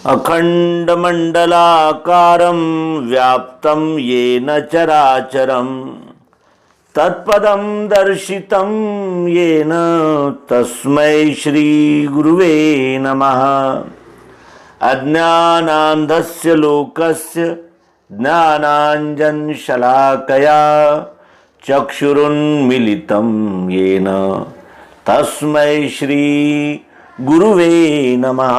अखंडमंडलाकारं व्याप्तं येन चराचरं तत्पदं दर्शितं येन तस्मै श्री गुरुवे नमः। अज्ञानान्धस्य लोकस्य ज्ञानाञ्जनशलाकया चक्षुरुन्मीलितं येन तस्मै श्री गुरुवे नमः।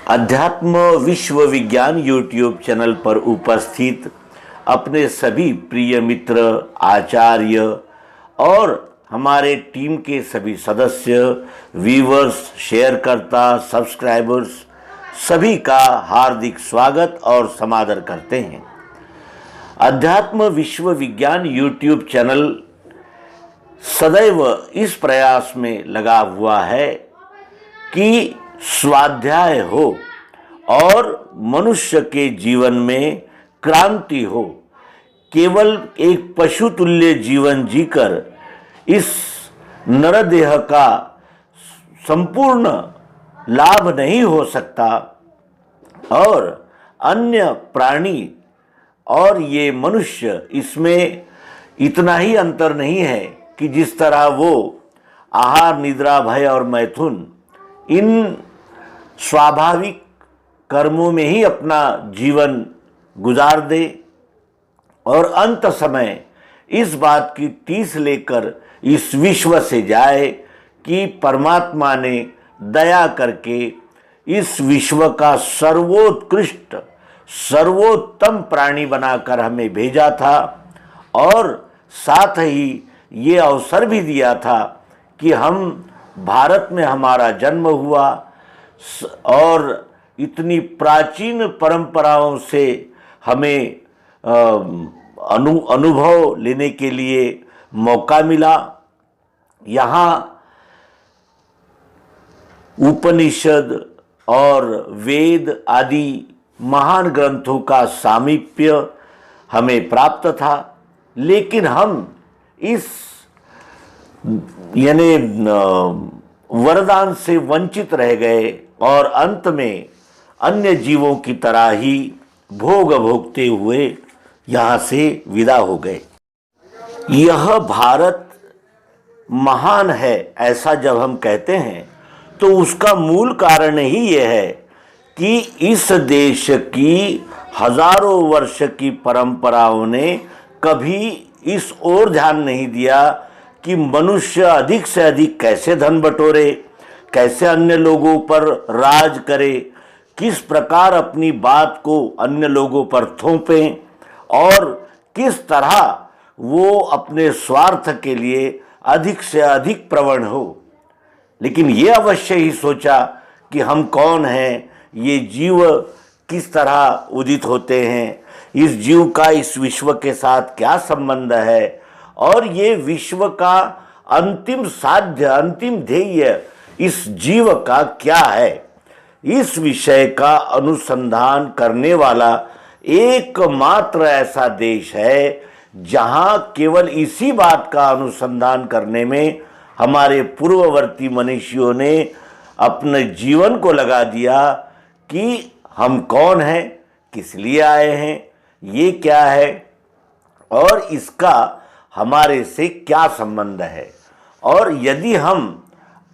अध्यात्म विश्व विज्ञान यूट्यूब चैनल पर उपस्थित अपने सभी प्रिय मित्र, आचार्य और हमारे टीम के सभी सदस्य, व्यूवर्स, शेयरकर्ता, सब्सक्राइबर्स सभी का हार्दिक स्वागत और समादर करते हैं। अध्यात्म विश्व विज्ञान यूट्यूब चैनल सदैव इस प्रयास में लगा हुआ है कि स्वाध्याय हो और मनुष्य के जीवन में क्रांति हो। केवल एक पशु तुल्य जीवन जीकर इस नरदेह का संपूर्ण लाभ नहीं हो सकता और अन्य प्राणी और ये मनुष्य, इसमें इतना ही अंतर नहीं है कि जिस तरह वो आहार, निद्रा, भय और मैथुन इन स्वाभाविक कर्मों में ही अपना जीवन गुजार दे और अंत समय इस बात की टीस लेकर इस विश्व से जाए कि परमात्मा ने दया करके इस विश्व का सर्वोत्कृष्ट सर्वोत्तम प्राणी बनाकर हमें भेजा था और साथ ही ये अवसर भी दिया था कि हम भारत में हमारा जन्म हुआ और इतनी प्राचीन परंपराओं से हमें अनुभव लेने के लिए मौका मिला। यहाँ उपनिषद और वेद आदि महान ग्रंथों का सामीप्य हमें प्राप्त था, लेकिन हम इस यानी वरदान से वंचित रह गए और अंत में अन्य जीवों की तरह ही भोग भोगते हुए यहाँ से विदा हो गए। यह भारत महान है ऐसा जब हम कहते हैं तो उसका मूल कारण ही यह है कि इस देश की हजारों वर्ष की परंपराओं ने कभी इस ओर ध्यान नहीं दिया कि मनुष्य अधिक से अधिक कैसे धन बटोरे, कैसे अन्य लोगों पर राज करे, किस प्रकार अपनी बात को अन्य लोगों पर थोपें और किस तरह वो अपने स्वार्थ के लिए अधिक से अधिक प्रवण हो। लेकिन ये अवश्य ही सोचा कि हम कौन हैं, ये जीव किस तरह उदित होते हैं, इस जीव का इस विश्व के साथ क्या संबंध है और ये विश्व का अंतिम साध्य, अंतिम ध्येय इस जीव का क्या है। इस विषय का अनुसंधान करने वाला एकमात्र ऐसा देश है जहां केवल इसी बात का अनुसंधान करने में हमारे पूर्ववर्ती मनुष्यों ने अपने जीवन को लगा दिया कि हम कौन हैं, किस लिए आए हैं, ये क्या है और इसका हमारे से क्या संबंध है। और यदि हम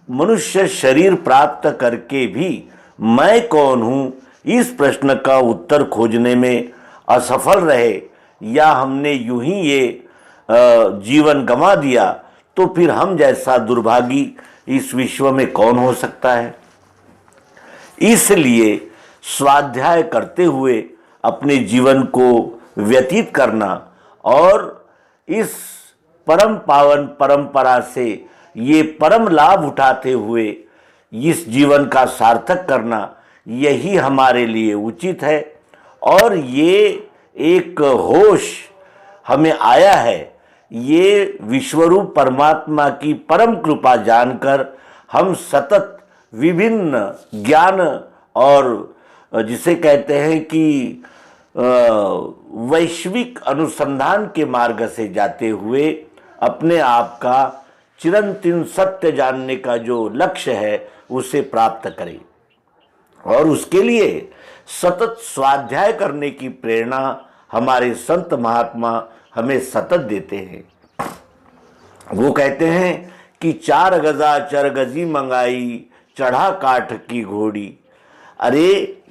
मनुष्य शरीर प्राप्त करके भी मैं कौन हूँ इस प्रश्न का उत्तर खोजने में असफल रहे या हमने यूं ही ये जीवन गंवा दिया तो फिर हम जैसा दुर्भागी इस विश्व में कौन हो सकता है। इसलिए स्वाध्याय करते हुए अपने जीवन को व्यतीत करना और इस परम पावन परंपरा से ये परम लाभ उठाते हुए इस जीवन का सार्थक करना, यही हमारे लिए उचित है। और ये एक होश हमें आया है, ये विश्वरूप परमात्मा की परम कृपा जानकर हम सतत विभिन्न ज्ञान और जिसे कहते हैं कि वैश्विक अनुसंधान के मार्ग से जाते हुए अपने आप का चिरंतन सत्य जानने का जो लक्ष्य है उसे प्राप्त करें। और उसके लिए सतत स्वाध्याय करने की प्रेरणा हमारे संत महात्मा हमें सतत देते हैं। वो कहते हैं कि 4 गजा चरगजी मंगाई, चढ़ा काठ की घोड़ी। अरे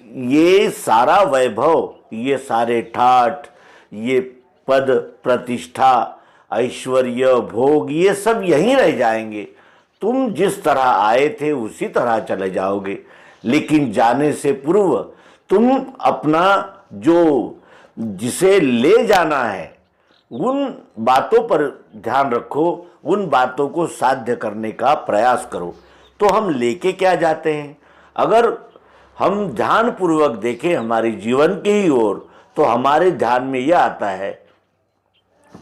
ये सारा वैभव, ये सारे ठाठ, ये पद प्रतिष्ठा, ऐश्वर्य, भोग, ये सब यहीं रह जाएंगे। तुम जिस तरह आए थे उसी तरह चले जाओगे, लेकिन जाने से पूर्व तुम अपना जो जिसे ले जाना है उन बातों पर ध्यान रखो, उन बातों को साध्य करने का प्रयास करो। तो हम लेके क्या जाते हैं? अगर हम ध्यान पूर्वक देखें हमारे जीवन के ही ओर, तो हमारे ध्यान में यह आता है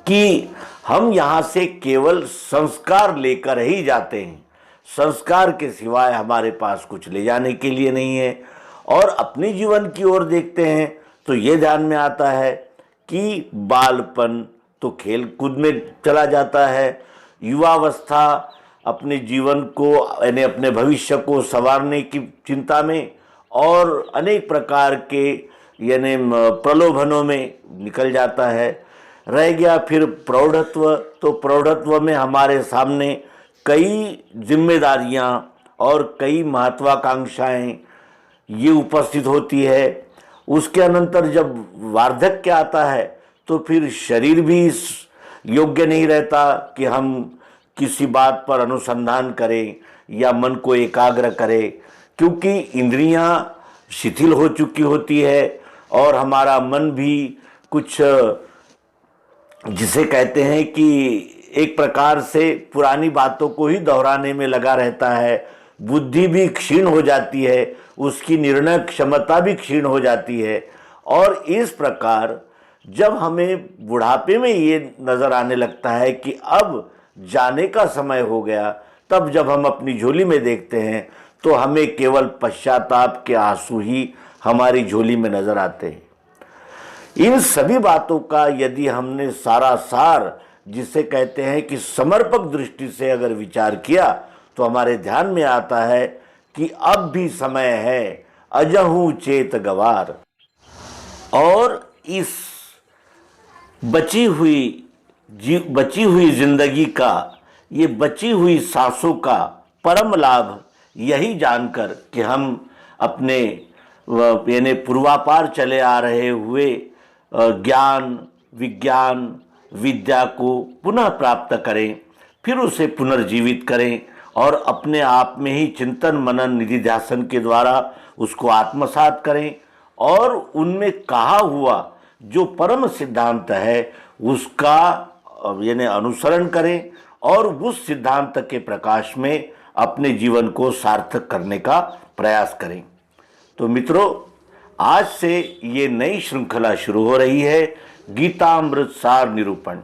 कि हम यहाँ से केवल संस्कार लेकर ही जाते हैं, संस्कार के सिवाय हमारे पास कुछ ले जाने के लिए नहीं है। और अपने जीवन की ओर देखते हैं तो ये ध्यान में आता है कि बालपन तो खेल कूद में चला जाता है, युवावस्था अपने जीवन को यानी अपने भविष्य को संवारने की चिंता में और अनेक प्रकार के यानी प्रलोभनों में निकल जाता है। रह गया फिर प्रौढ़त्व, तो प्रौढ़त्व में हमारे सामने कई जिम्मेदारियां और कई महत्वाकांक्षाएं ये उपस्थित होती है। उसके अनंतर जब वार्धक्य आता है तो फिर शरीर भी इस योग्य नहीं रहता कि हम किसी बात पर अनुसंधान करें या मन को एकाग्र करें, क्योंकि इंद्रियां शिथिल हो चुकी होती है और हमारा मन भी कुछ जिसे कहते हैं कि एक प्रकार से पुरानी बातों को ही दोहराने में लगा रहता है। बुद्धि भी क्षीण हो जाती है, उसकी निर्णय क्षमता भी क्षीण हो जाती है। और इस प्रकार जब हमें बुढ़ापे में ये नज़र आने लगता है कि अब जाने का समय हो गया, तब जब हम अपनी झोली में देखते हैं तो हमें केवल पश्चाताप के आंसू ही हमारी झोली में नज़र आते हैं। इन सभी बातों का यदि हमने सारा सार, जिसे कहते हैं कि समर्पक दृष्टि से अगर विचार किया, तो हमारे ध्यान में आता है कि अब भी समय है, अजहू चेत गवार। और इस बची हुई जिंदगी का, ये बची हुई सांसों का परम लाभ यही जानकर कि हम अपने यानी पूर्वापार चले आ रहे हुए ज्ञान, विज्ञान, विद्या को पुनः प्राप्त करें, फिर उसे पुनर्जीवित करें और अपने आप में ही चिंतन मनन निधि ध्यासन के द्वारा उसको आत्मसात करें और उनमें कहा हुआ जो परम सिद्धांत है उसका यानी अनुसरण करें और उस सिद्धांत के प्रकाश में अपने जीवन को सार्थक करने का प्रयास करें। तो मित्रों, आज से ये नई श्रृंखला शुरू हो रही है, गीतामृत सार निरूपण।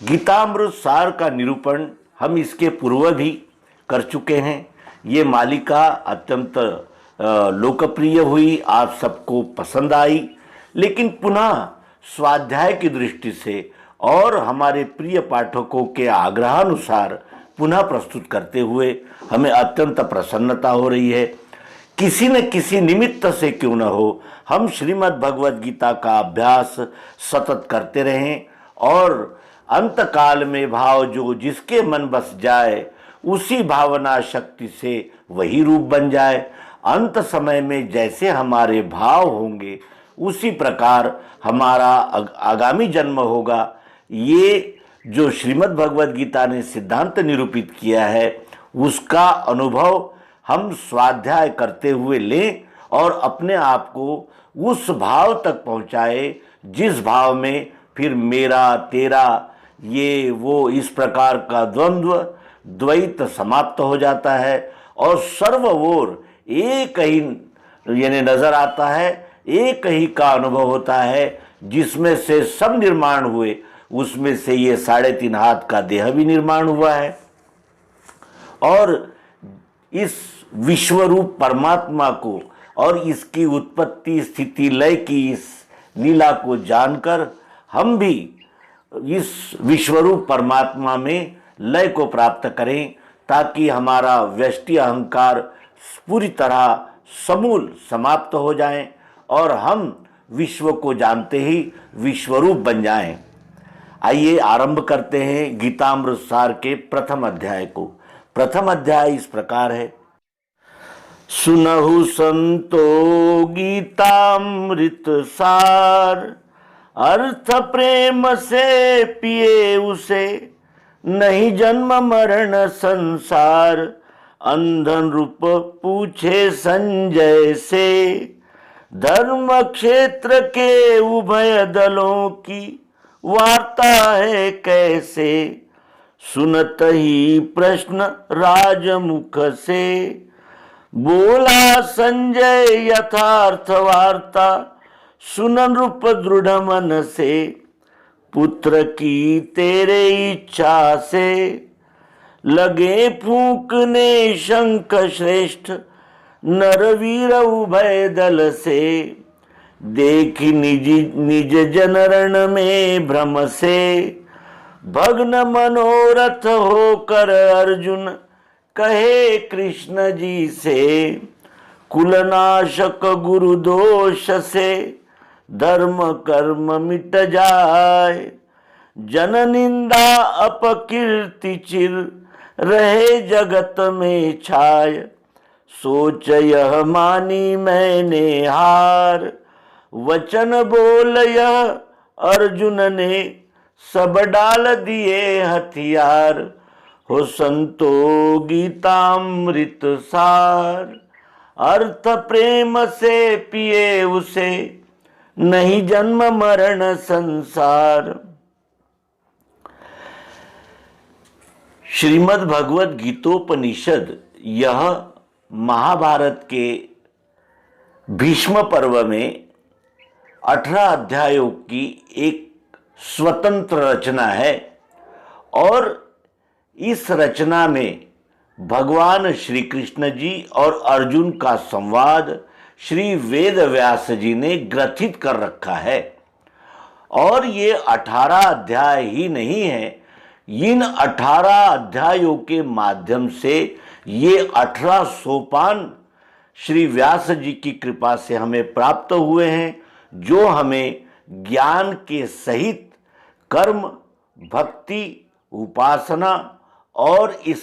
गीतामृत सार का निरूपण हम इसके पूर्व भी कर चुके हैं। ये मालिका अत्यंत लोकप्रिय हुई, आप सबको पसंद आई, लेकिन पुनः स्वाध्याय की दृष्टि से और हमारे प्रिय पाठकों के आग्रहानुसार पुनः प्रस्तुत करते हुए हमें अत्यंत प्रसन्नता हो रही है। किसी न किसी निमित्त से क्यों न हो, हम श्रीमद् भगवद गीता का अभ्यास सतत करते रहें और अंत काल में भाव जो जिसके मन बस जाए, उसी भावना शक्ति से वही रूप बन जाए। अंत समय में जैसे हमारे भाव होंगे उसी प्रकार हमारा आगामी जन्म होगा। ये जो श्रीमद् भगवद गीता ने सिद्धांत निरूपित किया है उसका अनुभव हम स्वाध्याय करते हुए लें और अपने आप को उस भाव तक पहुंचाए जिस भाव में फिर मेरा तेरा ये वो इस प्रकार का द्वैत समाप्त हो जाता है और सर्व ओर एक ही यानी नजर आता है, एक ही का अनुभव होता है, जिसमें से सब निर्माण हुए उसमें से ये 3.5 हाथ का देह भी निर्माण हुआ है। और इस विश्वरूप परमात्मा को और इसकी उत्पत्ति स्थिति लय की इस लीला को जानकर हम भी इस विश्वरूप परमात्मा में लय को प्राप्त करें, ताकि हमारा व्यष्टि अहंकार पूरी तरह समूल समाप्त हो जाएं और हम विश्व को जानते ही विश्वरूप बन जाएं। आइए आरंभ करते हैं गीतामृत सार के प्रथम अध्याय को। प्रथम अध्याय इस प्रकार है। सुनहु संतो गीतामृत सार, अर्थ प्रेम से पिए उसे, नहीं जन्म मरण संसार। अंधन रूप पूछे संजय से, धर्म क्षेत्र के उभय दलों की वार्ता है कैसे। सुनत ही प्रश्न राजमुख से, बोला संजय यथार्थ वार्ता। सुन नृप दृढ़ मन से, पुत्र की तेरे इच्छा से। लगे फूंकने शंख श्रेष्ठ, नरवीर उभय दल से। देखी निज जनरण में भ्रम से, भग्न मनोरथ होकर अर्जुन कहे कृष्ण जी से। कुलनाशक गुरु दोष से, धर्म कर्म मिट जाए। जन निंदा अपकीर्ति चिर, रहे जगत में छाय। सोच यह मानी मैंने हार, वचन बोल यह अर्जुन ने। सब डाल दिए हथियार, हो संतो गीतामृत सार। अर्थ प्रेम से पिए उसे, नहीं जन्म मरण संसार। श्रीमद् भगवद गीतोपनिषद यह महाभारत के भीष्म पर्व में 18 अध्यायों की एक स्वतंत्र रचना है और इस रचना में भगवान श्री कृष्ण जी और अर्जुन का संवाद श्री वेद व्यास जी ने ग्रथित कर रखा है। और ये 18 अध्याय ही नहीं है, इन 18 अध्यायों के माध्यम से ये 18 सोपान श्री व्यास जी की कृपा से हमें प्राप्त हुए हैं, जो हमें ज्ञान के सहित कर्म, भक्ति, उपासना और इस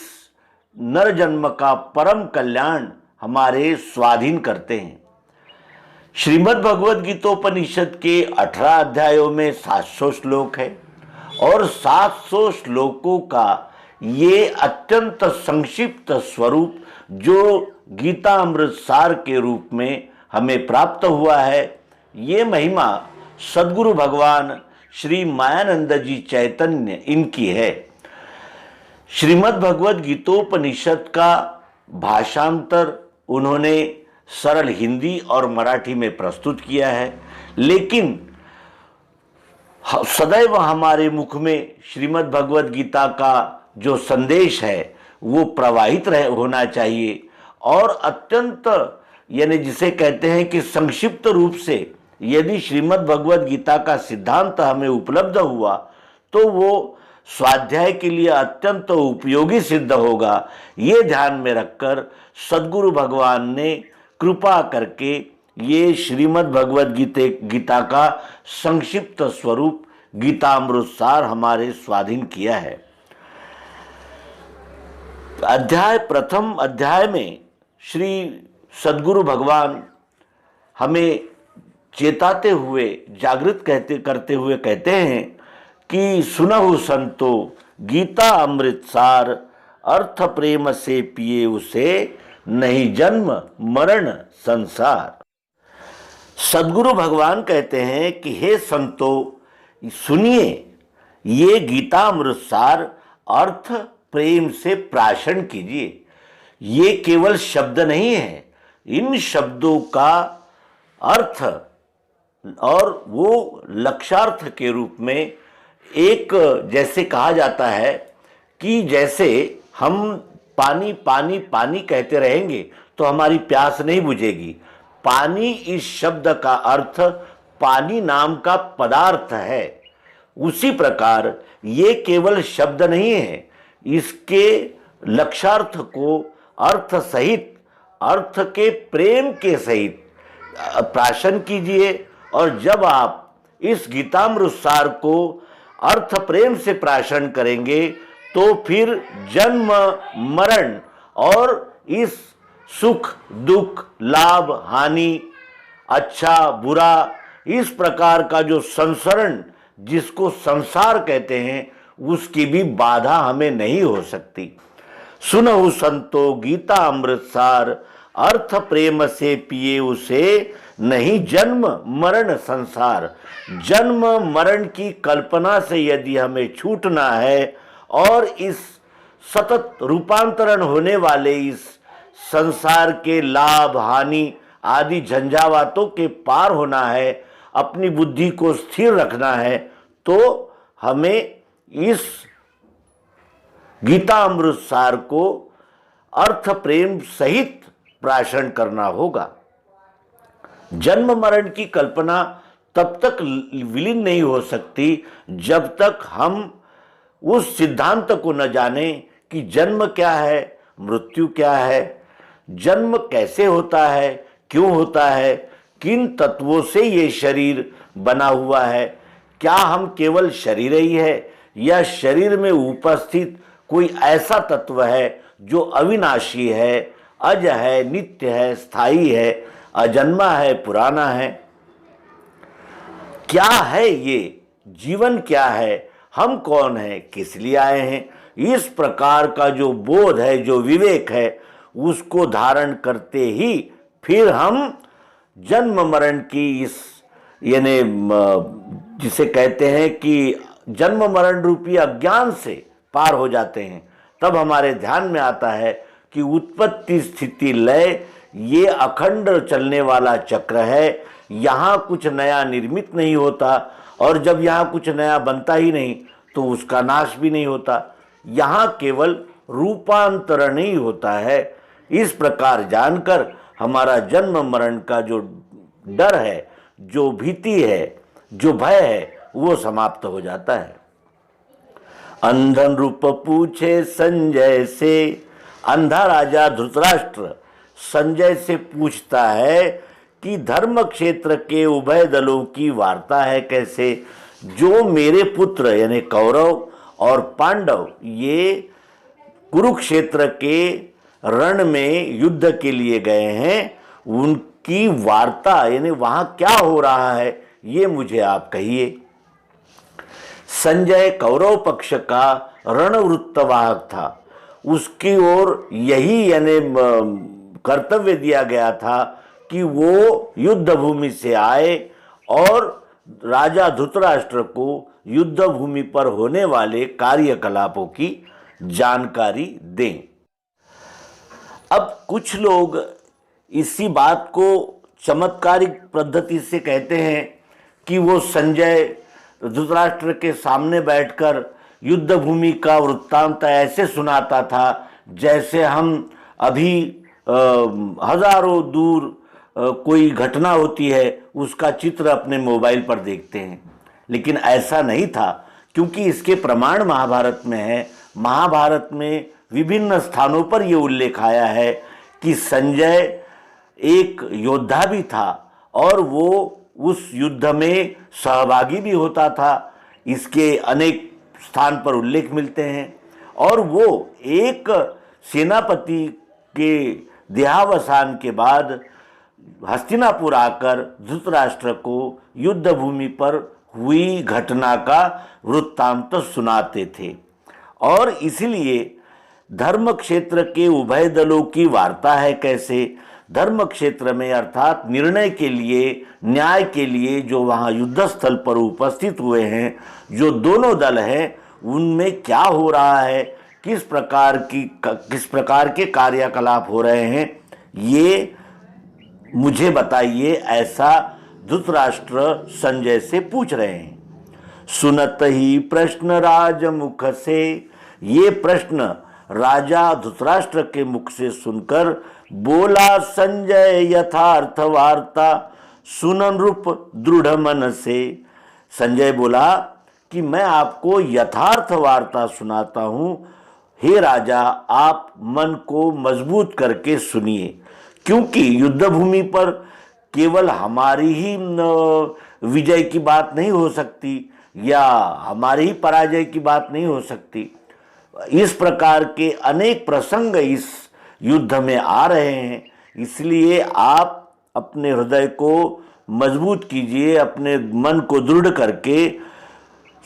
नर जन्म का परम कल्याण हमारे स्वाधीन करते हैं। श्रीमद् भगवद गीतोपनिषद के 18 अध्यायों में 700 श्लोक है और 700 श्लोकों का ये अत्यंत संक्षिप्त स्वरूप जो गीतामृत सार के रूप में हमें प्राप्त हुआ है, ये महिमा सद्गुरु भगवान श्री मायानंद जी चैतन्य इनकी है। श्रीमद् भगवद गीतोपनिषद का भाषांतर उन्होंने सरल हिंदी और मराठी में प्रस्तुत किया है, लेकिन सदैव हमारे मुख में श्रीमद् भगवद गीता का जो संदेश है वो प्रवाहित होना चाहिए और अत्यंत यानी जिसे कहते हैं कि संक्षिप्त रूप से यदि श्रीमद् भगवद गीता का सिद्धांत हमें उपलब्ध हुआ तो वो स्वाध्याय के लिए अत्यंत उपयोगी सिद्ध होगा। ये ध्यान में रखकर सद्गुरु भगवान ने कृपा करके ये श्रीमद् भगवद गीता का संक्षिप्त स्वरूप गीतामृत सार हमारे स्वाधीन किया है। प्रथम अध्याय में श्री सद्गुरु भगवान हमें चेताते हुए, जागृत करते हुए कहते हैं कि सुनहु संतो गीता अमृत सार, अर्थ प्रेम से पिए उसे, नहीं जन्म मरण संसार। सद्गुरु भगवान कहते हैं कि हे संतो सुनिए, ये गीता अमृत सार अर्थ प्रेम से प्राशन कीजिए। ये केवल शब्द नहीं है, इन शब्दों का अर्थ और वो लक्ष्यार्थ के रूप में एक जैसे कहा जाता है कि जैसे हम पानी पानी पानी कहते रहेंगे तो हमारी प्यास नहीं बुझेगी। पानी इस शब्द का अर्थ पानी नाम का पदार्थ है। उसी प्रकार ये केवल शब्द नहीं है, इसके लक्ष्यार्थ को अर्थ सहित अर्थ के प्रेम के सहित प्राशन कीजिए। और जब आप इस गीतामृत सार को अर्थ प्रेम से प्राशन करेंगे तो फिर जन्म मरण और इस सुख दुख लाभ हानि अच्छा बुरा इस प्रकार का जो संसरण जिसको संसार कहते हैं उसकी भी बाधा हमें नहीं हो सकती। सुनहु संतो गीता अमृत सार, अर्थ प्रेम से पिए उसे, नहीं जन्म मरण संसार। जन्म मरण की कल्पना से यदि हमें छूटना है और इस सतत रूपांतरण होने वाले इस संसार के लाभ हानि आदि झंझावातों के पार होना है, अपनी बुद्धि को स्थिर रखना है, तो हमें इस गीता अमृत सार को अर्थ प्रेम सहित प्राशन करना होगा। जन्म मरण की कल्पना तब तक विलीन नहीं हो सकती जब तक हम उस सिद्धांत को न जाने कि जन्म क्या है, मृत्यु क्या है, जन्म कैसे होता है, क्यों होता है, किन तत्वों से ये शरीर बना हुआ है, क्या हम केवल शरीर ही है या शरीर में उपस्थित कोई ऐसा तत्व है जो अविनाशी है, अज है, नित्य है, स्थायी है, अजन्मा है, पुराना है। क्या है ये जीवन, क्या है, हम कौन हैं, किस लिए आए हैं, इस प्रकार का जो बोध है, जो विवेक है, उसको धारण करते ही फिर हम जन्म मरण की इस यानी जिसे कहते हैं कि जन्म मरण रूपी अज्ञान से पार हो जाते हैं। तब हमारे ध्यान में आता है कि उत्पत्ति स्थिति लय ये अखंड चलने वाला चक्र है, यहाँ कुछ नया निर्मित नहीं होता और जब यहाँ कुछ नया बनता ही नहीं तो उसका नाश भी नहीं होता, यहाँ केवल रूपांतरण ही होता है। इस प्रकार जानकर हमारा जन्म मरण का जो डर है, जो भीति है, जो भय है, वो समाप्त हो जाता है। अंधन रूप पूछे संजय से, अंधा राजा धृतराष्ट्र संजय से पूछता है कि धर्म क्षेत्र के उभय दलों की वार्ता है कैसे। जो मेरे पुत्र यानी कौरव और पांडव ये कुरुक्षेत्र के रण में युद्ध के लिए गए हैं, उनकी वार्ता यानी वहां क्या हो रहा है ये मुझे आप कहिए। संजय कौरव पक्ष का रणवृत्तवाहक था, उसकी ओर यही यानी कर्तव्य दिया गया था कि वो युद्ध भूमि से आए और राजा धृतराष्ट्र को युद्ध भूमि पर होने वाले कार्यकलापों की जानकारी दें। अब कुछ लोग इसी बात को चमत्कारिक पद्धति से कहते हैं कि वो संजय धृतराष्ट्र के सामने बैठकर युद्ध भूमि का वृत्तांत ऐसे सुनाता था जैसे हम अभी हजारों दूर कोई घटना होती है उसका चित्र अपने मोबाइल पर देखते हैं। लेकिन ऐसा नहीं था, क्योंकि इसके प्रमाण महाभारत में है। महाभारत में विभिन्न स्थानों पर यह उल्लेख आया है कि संजय एक योद्धा भी था और वो उस युद्ध में सहभागी भी होता था। इसके अनेक स्थान पर उल्लेख मिलते हैं और वो एक सेनापति के देहावसान के बाद हस्तिनापुर आकर धृतराष्ट्र को युद्ध भूमि पर हुई घटना का वृत्तांत सुनाते थे। और इसलिए धर्म क्षेत्र के उभय दलों की वार्ता है कैसे। धर्म क्षेत्र में अर्थात निर्णय के लिए, न्याय के लिए जो वहाँ युद्ध स्थल पर उपस्थित हुए हैं, जो दोनों दल हैं, उनमें क्या हो रहा है, किस प्रकार के कार्यकलाप हो रहे हैं, ये मुझे बताइए, ऐसा धृतराष्ट्र संजय से पूछ रहे हैं। सुनत ही प्रश्न राजमुख से, ये प्रश्न राजा धृतराष्ट्र के मुख से सुनकर बोला संजय यथार्थ वार्ता सुनन रूप दृढ़ मन से। संजय बोला कि मैं आपको यथार्थ वार्ता सुनाता हूँ, हे राजा आप मन को मजबूत करके सुनिए, क्योंकि युद्ध भूमि पर केवल हमारी ही विजय की बात नहीं हो सकती या हमारी ही पराजय की बात नहीं हो सकती। इस प्रकार के अनेक प्रसंग इस युद्ध में आ रहे हैं। इसलिए आप अपने हृदय को मजबूत कीजिए, अपने मन को दृढ़ करके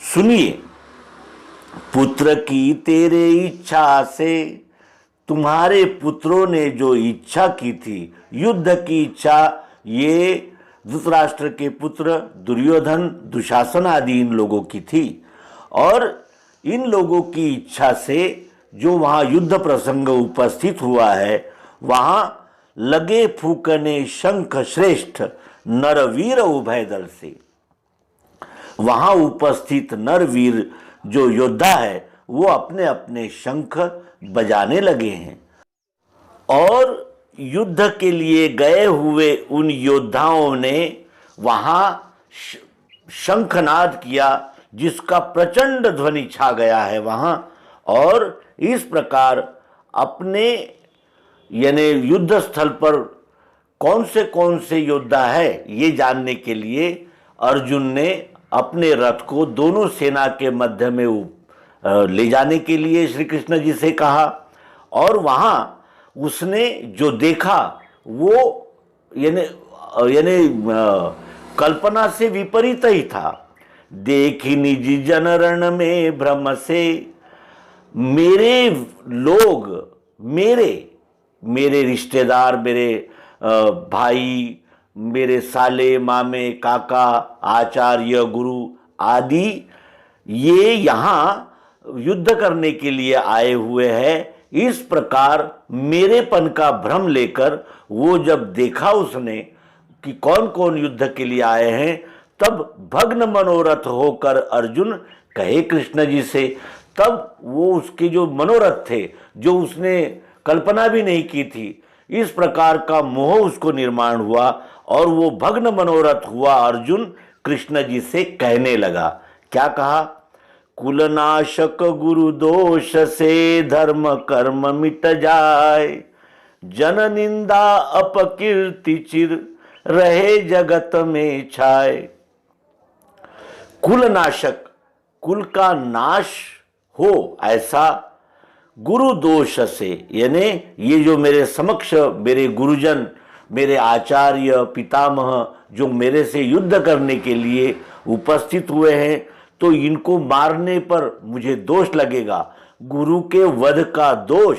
सुनिए। पुत्र की तेरे इच्छा से, तुम्हारे पुत्रों ने जो इच्छा की थी, युद्ध की इच्छा, ये धृतराष्ट्र के पुत्र दुर्योधन, दुशासन आदि इन लोगों की थी। और इन लोगों की इच्छा से जो वहाँ युद्ध प्रसंग उपस्थित हुआ है, वहाँ लगे फूकने शंख श्रेष्ठ नरवीर उभय दल से। वहाँ उपस्थित नरवीर जो योद्धा है वो अपने अपने शंख बजाने लगे हैं और युद्ध के लिए गए हुए उन योद्धाओं ने वहाँ शंखनाद किया, जिसका प्रचंड ध्वनि छा गया है वहाँ। और इस प्रकार अपने यानी युद्ध स्थल पर कौन से योद्धा है ये जानने के लिए अर्जुन ने अपने रथ को दोनों सेना के मध्य में ले जाने के लिए श्री कृष्ण जी से कहा। और वहाँ उसने जो देखा वो यानी कल्पना से विपरीत ही था। देखी निज जन रण में भ्रम से, मेरे लोग, मेरे रिश्तेदार, मेरे भाई, मेरे साले, मामे, काका, आचार्य, गुरु आदि, ये यहाँ युद्ध करने के लिए आए हुए हैं। इस प्रकार मेरेपन का भ्रम लेकर वो जब देखा उसने कि कौन कौन युद्ध के लिए आए हैं, तब भग्न मनोरथ होकर अर्जुन कहे कृष्ण जी से। तब वो उसके जो मनोरथ थे, जो उसने कल्पना भी नहीं की थी, इस प्रकार का मोह उसको निर्माण हुआ और वो भग्न मनोरथ हुआ। अर्जुन कृष्ण जी से कहने लगा, क्या कहा? कुलनाशक गुरु दोष से धर्म कर्म मिट जाए, जन निंदा अपकीर्ति चिर रहे जगत में छाए। कुलनाशक, कुल का नाश हो ऐसा, गुरु दोष से, यानी ये जो मेरे समक्ष मेरे गुरुजन, मेरे आचार्य, पितामह जो मेरे से युद्ध करने के लिए उपस्थित हुए हैं, तो इनको मारने पर मुझे दोष लगेगा, गुरु के वध का दोष,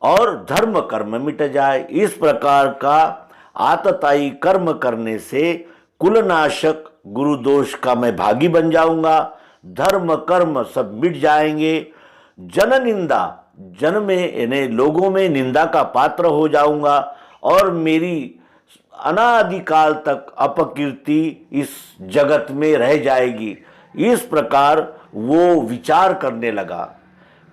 और धर्म कर्म मिट जाए। इस प्रकार का आतताई कर्म करने से कुलनाशक गुरु दोष का मैं भागी बन जाऊंगा, धर्म कर्म सब मिट जाएंगे। जन निंदा, जन में यानी लोगों में निंदा का पात्र हो जाऊंगा और मेरी अनादिकाल तक अपकीर्ति इस जगत में रह जाएगी। इस प्रकार वो विचार करने लगा।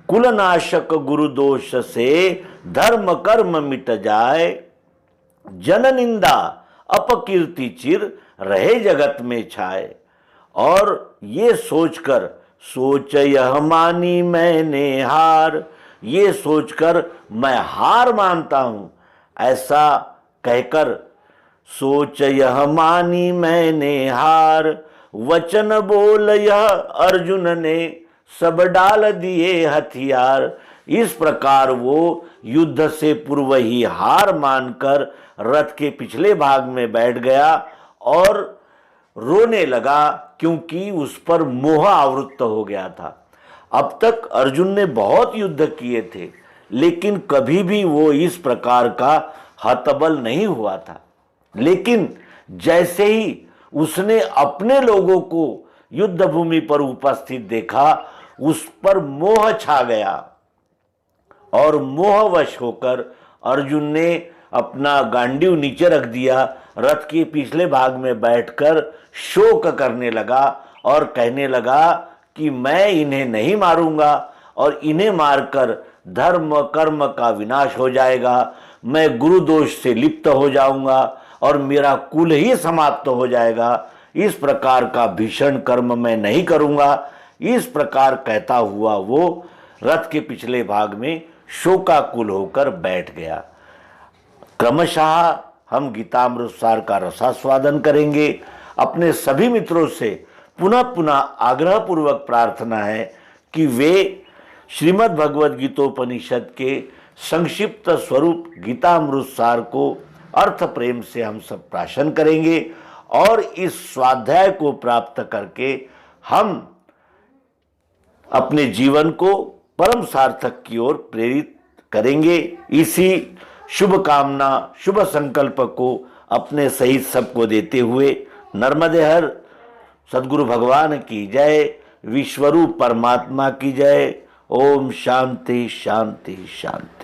कुलनाशक गुरु दोष से धर्म कर्म मिट जाए, जन निंदा अपकीर्ति चिर रहे जगत में छाए। और ये सोचकर, सोच यह मानी मैंने हार, ये सोचकर मैं हार मानता हूं, ऐसा कहकर सोच यह मानी मैंने हार, वचन बोल यह अर्जुन ने सब डाल दिए हथियार। इस प्रकार वो युद्ध से पूर्व ही हार मानकर रथ के पिछले भाग में बैठ गया और रोने लगा, क्योंकि उस पर मोह आवृत्त हो गया था। अब तक अर्जुन ने बहुत युद्ध किए थे, लेकिन कभी भी वो इस प्रकार का हतबल नहीं हुआ था। लेकिन जैसे ही उसने अपने लोगों को युद्ध भूमि पर उपस्थित देखा, उस पर मोह छा गया और मोहवश होकर अर्जुन ने अपना गांडीव नीचे रख दिया, रथ के पिछले भाग में बैठकर शोक करने लगा और कहने लगा कि मैं इन्हें नहीं मारूंगा और इन्हें मारकर धर्म कर्म का विनाश हो जाएगा, मैं गुरु दोष से लिप्त हो जाऊंगा और मेरा कुल ही समाप्त हो जाएगा। इस प्रकार का भीषण कर्म मैं नहीं करूंगा। इस प्रकार कहता हुआ वो रथ के पिछले भाग में शोकाकुल होकर बैठ गया। क्रमशः हम गीतामृत सार का रसास्वादन करेंगे। अपने सभी मित्रों से पुनः पुनः आग्रह पूर्वक प्रार्थना है कि वे श्रीमद् भगवद गीतोपनिषद के संक्षिप्त स्वरूप गीतामृत सार को अर्थ प्रेम से हम सब प्राशन करेंगे और इस स्वाध्याय को प्राप्त करके हम अपने जीवन को परम सार्थक की ओर प्रेरित करेंगे। इसी शुभ कामना, शुभ संकल्प को अपने सहित सबको देते हुए नर्मदे हर सद्गुरु भगवान की जय, विश्वरूप परमात्मा की जय। ओम शांति शांति शांति।